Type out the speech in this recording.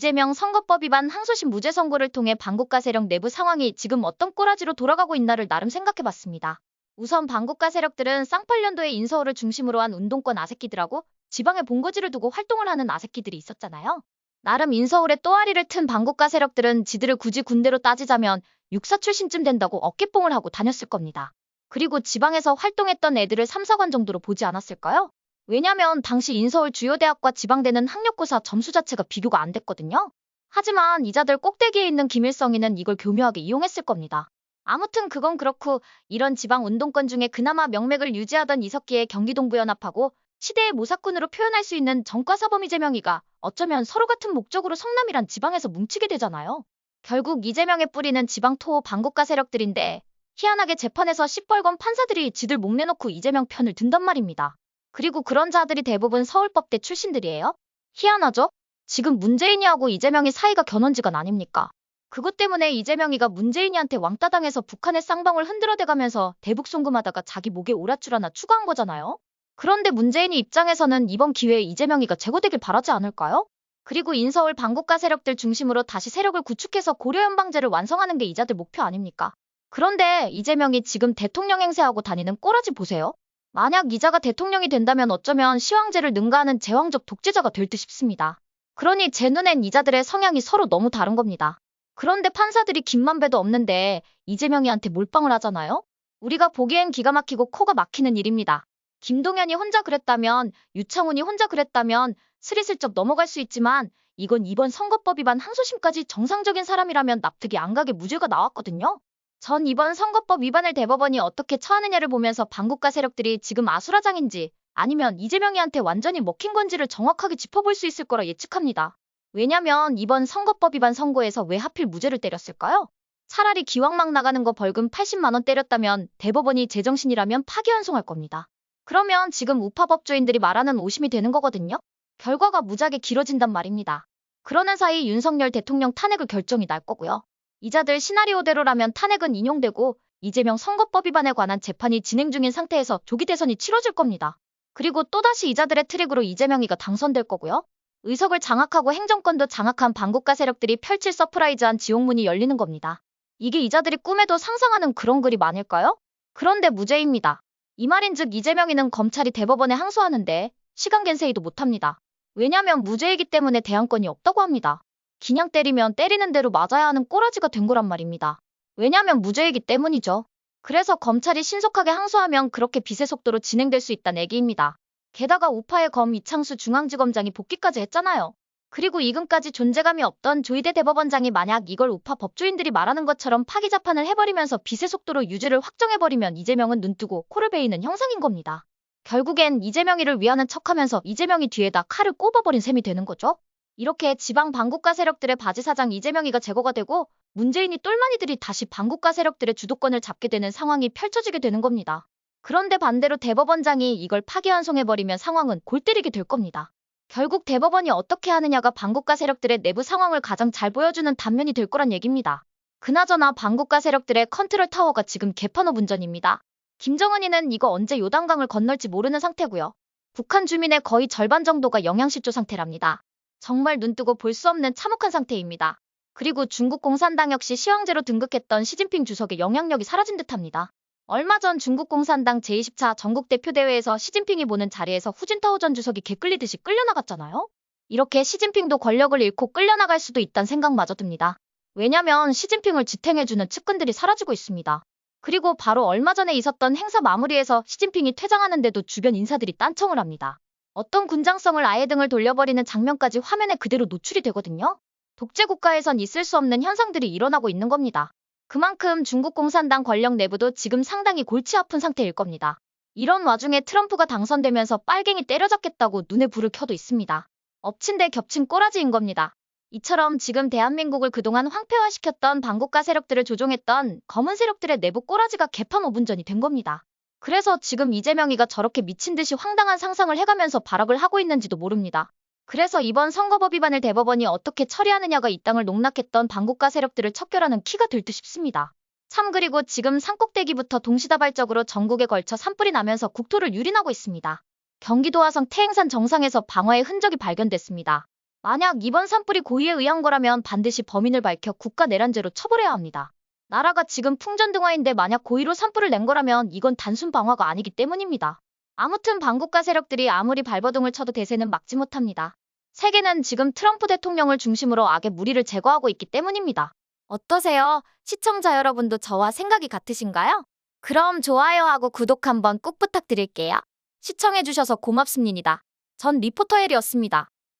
이재명 선거법 위반 항소심 무죄 선고를 통해 반국가 세력 내부 상황이 지금 어떤 꼬라지로 돌아가고 있나를 나름 생각해봤습니다. 우선 반국가 세력들은 쌍팔년도에 인서울을 중심으로 한 운동권 아새끼들하고 지방에 본거지를 두고 활동을 하는 아새끼들이 있었잖아요. 나름 인서울에 또아리를 튼 반국가 세력들은 지들을 굳이 군대로 따지자면 육사 출신쯤 된다고 어깨뽕을 하고 다녔을 겁니다. 그리고 지방에서 활동했던 애들을 3, 4관 정도로 보지 않았을까요? 왜냐면 당시 인서울 주요 대학과 지방대는 학력고사 점수 자체가 비교가 안 됐거든요. 하지만 이자들 꼭대기에 있는 김일성이는 이걸 교묘하게 이용했을 겁니다. 아무튼 그건 그렇고 이런 지방 운동권 중에 그나마 명맥을 유지하던 이석기의 경기동부연합하고 시대의 모사꾼으로 표현할 수 있는 전과사범 이재명이가 어쩌면 서로 같은 목적으로 성남이란 지방에서 뭉치게 되잖아요. 결국 이재명의 뿌리는 지방 토호 반국가 세력들인데 희한하게 재판에서 시뻘건 판사들이 지들 목 내놓고 이재명 편을 든단 말입니다. 그리고 그런 자들이 대부분 서울법대 출신들이에요. 희한하죠? 지금 문재인이하고 이재명이 사이가 견원지간 아닙니까? 그것 때문에 이재명이가 문재인이한테 왕따 당해서 북한의 쌍방울 흔들어대가면서 대북 송금하다가 자기 목에 오랏줄 하나 추가한 거잖아요. 그런데 문재인이 입장에서는 이번 기회에 이재명이가 제거되길 바라지 않을까요? 그리고 인서울 반국가 세력들 중심으로 다시 세력을 구축해서 고려연방제를 완성하는 게 이자들 목표 아닙니까? 그런데 이재명이 지금 대통령 행세하고 다니는 꼬라지 보세요. 만약 이자가 대통령이 된다면 어쩌면 시황제를 능가하는 제왕적 독재자가 될 듯 싶습니다. 그러니 제 눈엔 이자들의 성향이 서로 너무 다른 겁니다. 그런데 판사들이 김만 배도 없는데 이재명이한테 몰빵을 하잖아요? 우리가 보기엔 기가 막히고 코가 막히는 일입니다. 김동연이 혼자 그랬다면, 유창훈이 혼자 그랬다면 스리슬쩍 넘어갈 수 있지만 이건 이번 선거법 위반 항소심까지 정상적인 사람이라면 납득이 안 가게 무죄가 나왔거든요. 전 이번 선거법 위반을 대법원이 어떻게 처하느냐를 보면서 반국가 세력들이 지금 아수라장인지 아니면 이재명이한테 완전히 먹힌 건지를 정확하게 짚어볼 수 있을 거라 예측합니다. 왜냐면 이번 선거법 위반 선고에서 왜 하필 무죄를 때렸을까요? 차라리 기왕 막 나가는 거 벌금 80만 원 때렸다면 대법원이 제정신이라면 파기환송할 겁니다. 그러면 지금 우파 법조인들이 말하는 오심이 되는 거거든요. 결과가 무지하게 길어진단 말입니다. 그러는 사이 윤석열 대통령 탄핵을 결정이 날 거고요. 이자들 시나리오대로라면 탄핵은 인용되고 이재명 선거법 위반에 관한 재판이 진행 중인 상태에서 조기 대선이 치러질 겁니다. 그리고 또다시 이자들의 트릭으로 이재명이가 당선될 거고요. 의석을 장악하고 행정권도 장악한 반국가 세력들이 펼칠 서프라이즈한 지옥문이 열리는 겁니다. 이게 이자들이 꿈에도 상상하는 그런 그림 아닐까요? 그런데 무죄입니다. 이 말인즉 이재명이는 검찰이 대법원에 항소하는데 시간겐세이도 못합니다. 왜냐면 무죄이기 때문에 대항권이 없다고 합니다. 그냥 때리면 때리는 대로 맞아야 하는 꼬라지가 된 거란 말입니다. 왜냐면 무죄이기 때문이죠. 그래서 검찰이 신속하게 항소하면 그렇게 빛의 속도로 진행될 수 있다는 얘기입니다. 게다가 우파의 검 이창수 중앙지검장이 복귀까지 했잖아요. 그리고 이금까지 존재감이 없던 조희대 대법원장이 만약 이걸 우파 법조인들이 말하는 것처럼 파기자판을 해버리면서 빛의 속도로 유죄를 확정해버리면 이재명은 눈뜨고 코를 베이는 형상인 겁니다. 결국엔 이재명이를 위하는 척하면서 이재명이 뒤에다 칼을 꼽아버린 셈이 되는 거죠. 이렇게 지방 반국가 세력들의 바지사장 이재명이가 제거가 되고 문재인이 똘마니들이 다시 반국가 세력들의 주도권을 잡게 되는 상황이 펼쳐지게 되는 겁니다. 그런데 반대로 대법원장이 이걸 파기환송해버리면 상황은 골 때리게 될 겁니다. 결국 대법원이 어떻게 하느냐가 반국가 세력들의 내부 상황을 가장 잘 보여주는 단면이 될 거란 얘기입니다. 그나저나 반국가 세력들의 컨트롤 타워가 지금 개판업 운전입니다. 김정은이는 이거 언제 요단강을 건널지 모르는 상태고요. 북한 주민의 거의 절반 정도가 영양실조 상태랍니다. 정말 눈뜨고 볼 수 없는 참혹한 상태입니다. 그리고 중국 공산당 역시 시황제로 등극했던 시진핑 주석의 영향력이 사라진 듯합니다. 얼마 전 중국 공산당 제20차 전국대표대회에서 시진핑이 보는 자리에서 후진타오 전 주석이 개 끌리듯이 끌려나갔잖아요. 이렇게 시진핑도 권력을 잃고 끌려나갈 수도 있다는 생각마저 듭니다. 왜냐면 시진핑을 지탱해주는 측근들이 사라지고 있습니다. 그리고 바로 얼마 전에 있었던 행사 마무리에서 시진핑이 퇴장하는데도 주변 인사들이 딴청을 합니다. 어떤 군장성을 아예 등을 돌려버리는 장면까지 화면에 그대로 노출이 되거든요. 독재 국가에선 있을 수 없는 현상들이 일어나고 있는 겁니다. 그만큼 중국 공산당 권력 내부도 지금 상당히 골치 아픈 상태일 겁니다. 이런 와중에 트럼프가 당선되면서 빨갱이 때려잡겠다고 눈에 불을 켜도 있습니다. 엎친 데 겹친 꼬라지인 겁니다. 이처럼 지금 대한민국을 그동안 황폐화시켰던 반국가 세력들을 조종했던 검은 세력들의 내부 꼬라지가 개판 5분 전이 된 겁니다. 그래서 지금 이재명이가 저렇게 미친 듯이 황당한 상상을 해가면서 발악을 하고 있는지도 모릅니다. 그래서 이번 선거법 위반을 대법원이 어떻게 처리하느냐가 이 땅을 농락했던 반국가 세력들을 척결하는 키가 될 듯 싶습니다. 참 그리고 지금 산꼭대기부터 동시다발적으로 전국에 걸쳐 산불이 나면서 국토를 유린하고 있습니다. 경기도 화성 태행산 정상에서 방화의 흔적이 발견됐습니다. 만약 이번 산불이 고의에 의한 거라면 반드시 범인을 밝혀 국가 내란죄로 처벌해야 합니다. 나라가 지금 풍전등화인데 만약 고의로 산불을 낸 거라면 이건 단순 방화가 아니기 때문입니다. 아무튼 반국가 세력들이 아무리 발버둥을 쳐도 대세는 막지 못합니다. 세계는 지금 트럼프 대통령을 중심으로 악의 무리를 제거하고 있기 때문입니다. 어떠세요? 시청자 여러분도 저와 생각이 같으신가요? 그럼 좋아요하고 구독 한번 꼭 부탁드릴게요. 시청해주셔서 고맙습니다. 전 리포터 헬이었습니다.